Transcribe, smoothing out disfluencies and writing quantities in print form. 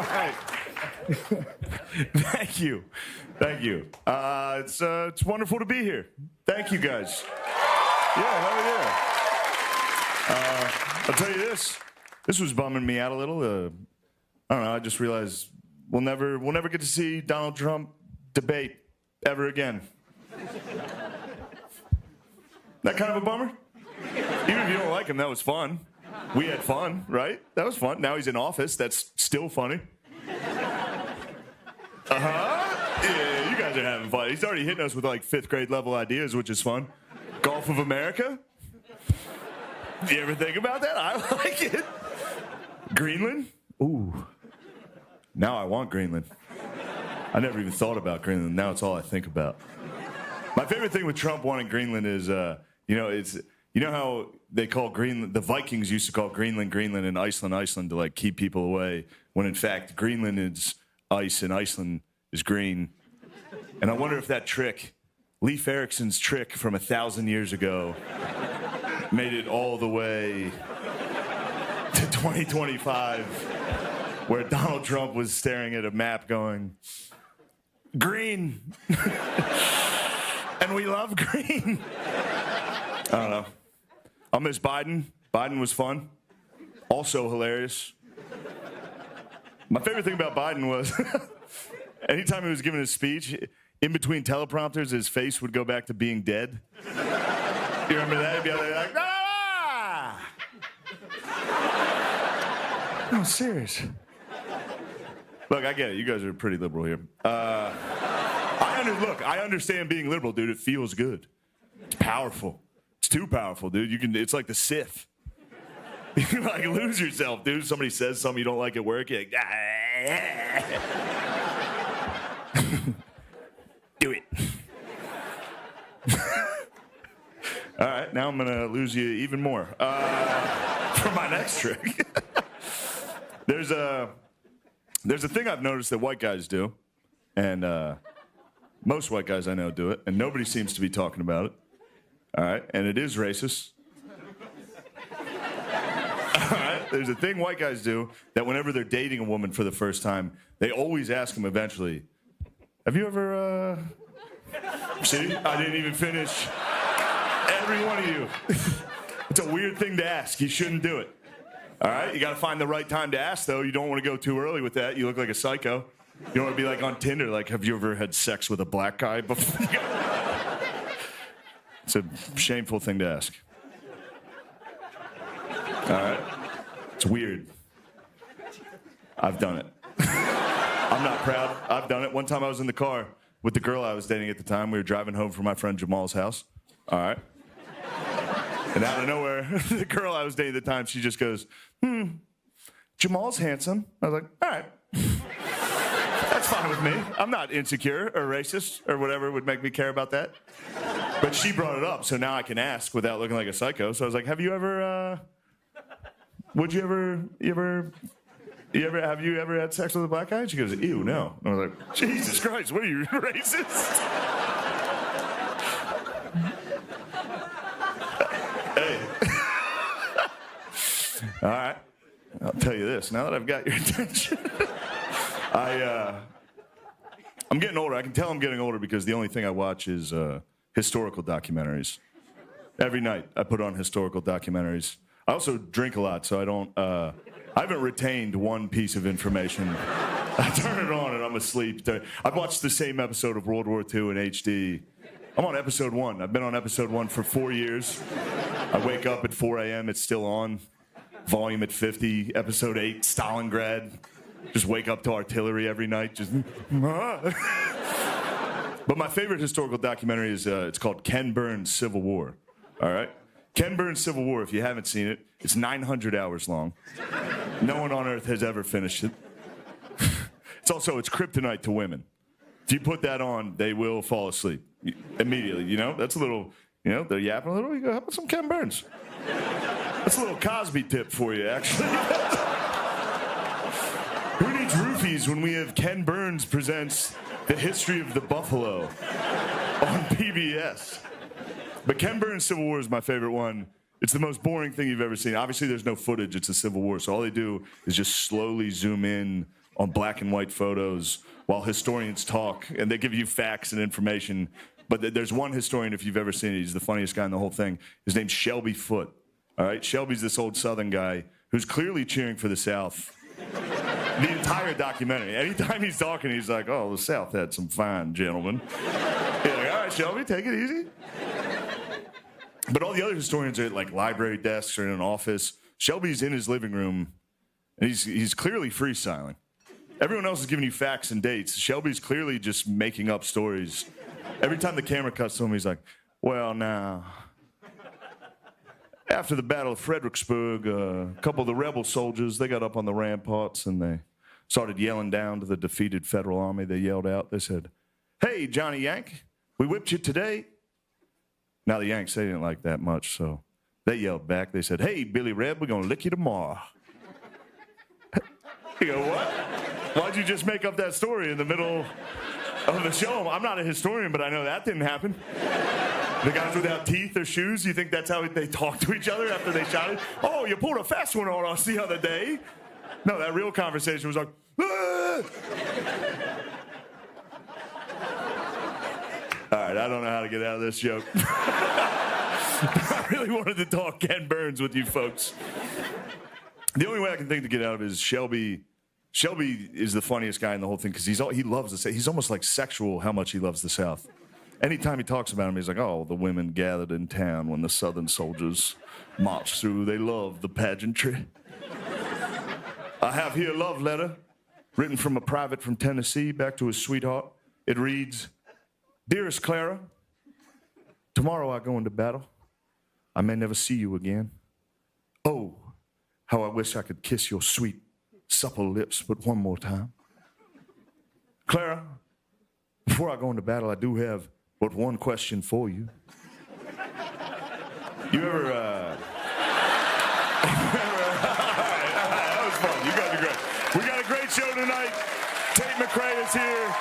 right. Thank you. Thank you. It's wonderful to be here. Thank you, guys. Yeah, hell yeah. I'll tell you this. This was bumming me out a little. I don't know. I just realized we'll never get to see Donald Trump debate ever again. That kind of a bummer? Even if you don't like him, that was fun. We had fun, right? That was fun. Now he's in office. That's still funny. Yeah, you guys are having fun. He's already hitting us with like 5th grade level ideas, which is fun. Gulf of America? You ever think about that? I like it. Greenland? Ooh. Now I want Greenland. I never even thought about Greenland. Now it's all I think about. My favorite thing with Trump wanting Greenland is, you know how they call Greenland, the Vikings used to call Greenland, Greenland, and Iceland, Iceland to like keep people away, when in fact Greenland is ice and Iceland is green. And I wonder if that trick, Leif Erikson's trick from 1,000 years ago, made it all the way to 2025, where Donald Trump was staring at a map going, green. And we love green. I don't know. I'll miss Biden. Biden was fun. Also hilarious. My favorite thing about Biden was anytime he was giving his speech, in between teleprompters, his face would go back to being dead. You remember that? He'd be like, ah! No, serious. Look, I get it. You guys are pretty liberal here. I understand being liberal, dude. It feels good. It's powerful. It's too powerful, dude. It's like the Sith. You can like lose yourself, dude. Somebody says something you don't like at work, you're like, do it. All right, now I'm gonna lose you even more for my next trick. There's a thing I've noticed that white guys do, and most white guys I know do it, and nobody seems to be talking about it. All right, and it is racist. All right, there's a thing white guys do that whenever they're dating a woman for the first time, they always ask them eventually, have you ever, see, I didn't even finish. Every one of you. It's a weird thing to ask. You shouldn't do it. All right, you got to find the right time to ask, though. You don't want to go too early with that. You look like a psycho. You don't want to be like on Tinder, like, have you ever had sex with a black guy before? It's a shameful thing to ask. All right? It's weird. I've done it. I'm not proud. I've done it. One time I was in the car with the girl I was dating at the time. We were driving home from my friend Jamal's house. All right? And out of nowhere, the girl I was dating at the time, she just goes, Jamal's handsome. I was like, all right. That's fine with me. I'm not insecure or racist or whatever would make me care about that. But she brought it up, so now I can ask without looking like a psycho. So I was like, have you ever had sex with a black guy? And she goes, ew, no. And I was like, Jesus Christ, what are you, racist? Hey. All right. I'll tell you this. Now that I've got your attention, I'm getting older. I can tell I'm getting older because the only thing I watch is historical documentaries. Every night I put on historical documentaries. I also drink a lot, so I haven't retained one piece of information. I turn it on and I'm asleep. I've watched the same episode of World War II in HD. I'm on episode 1. I've been on episode 1 for 4 years. I wake up at 4 a.m. It's still on. Volume at 50. Episode 8, Stalingrad. Just wake up to artillery every night. Just. But my favorite historical documentary is it's called Ken Burns' Civil War. All right? Ken Burns' Civil War, if you haven't seen it, it's 900 hours long. No one on earth has ever finished it. It's kryptonite to women. If you put that on, they will fall asleep immediately, you know? That's a little, you know, they're yapping a little. You go, how about some Ken Burns? That's a little Cosby tip for you, actually. Who needs roofies when we have Ken Burns presents The History of the Buffalo on PBS? But Ken Burns' Civil War is my favorite one. It's the most boring thing you've ever seen. Obviously, there's no footage. It's a civil war, so all they do is just slowly zoom in on black and white photos while historians talk, and they give you facts and information. But there's one historian, if you've ever seen it, he's the funniest guy in the whole thing. His name's Shelby Foote. All right, Shelby's this old Southern guy who's clearly cheering for the South. The entire documentary. Anytime he's talking, he's like, "Oh, the South had some fine gentlemen." You're like, "All right, Shelby, take it easy." But all the other historians are at like library desks or in an office. Shelby's in his living room, and he's clearly freestyling. Everyone else is giving you facts and dates. Shelby's clearly just making up stories. Every time the camera cuts to him, he's like, "Well, now, after the Battle of Fredericksburg, a couple of the rebel soldiers, they got up on the ramparts and they started yelling down to the defeated federal army. They yelled out, they said, 'Hey, Johnny Yank, we whipped you today.' Now the Yanks, they didn't like that much, so they yelled back. They said, 'Hey, Billy Red, we're going to lick you tomorrow.'" You go, "What? Why'd you just make up that story in the middle of the show?" I'm not a historian, but I know that didn't happen. The guys without teeth or shoes, you think that's how they talk to each other after they shouted? "Oh, you pulled a fast one on us the other day." No, that real conversation was like, "Ah!" All right, I don't know how to get out of this joke. I really wanted to talk Ken Burns with you folks. The only way I can think to get out of it is Shelby. Shelby is the funniest guy in the whole thing because he loves the South. He's almost like sexual how much he loves the South. Anytime he talks about him, he's like, "Oh, the women gathered in town when the Southern soldiers marched through. They loved the pageantry. I have here a love letter written from a private from Tennessee back to his sweetheart. It reads, 'Dearest Clara, tomorrow I go into battle. I may never see you again. Oh, how I wish I could kiss your sweet, supple lips but one more time. Clara, before I go into battle, I do have but one question for you. You ever, that was fun. You guys are great. We got a great show tonight. Tate McRae is here.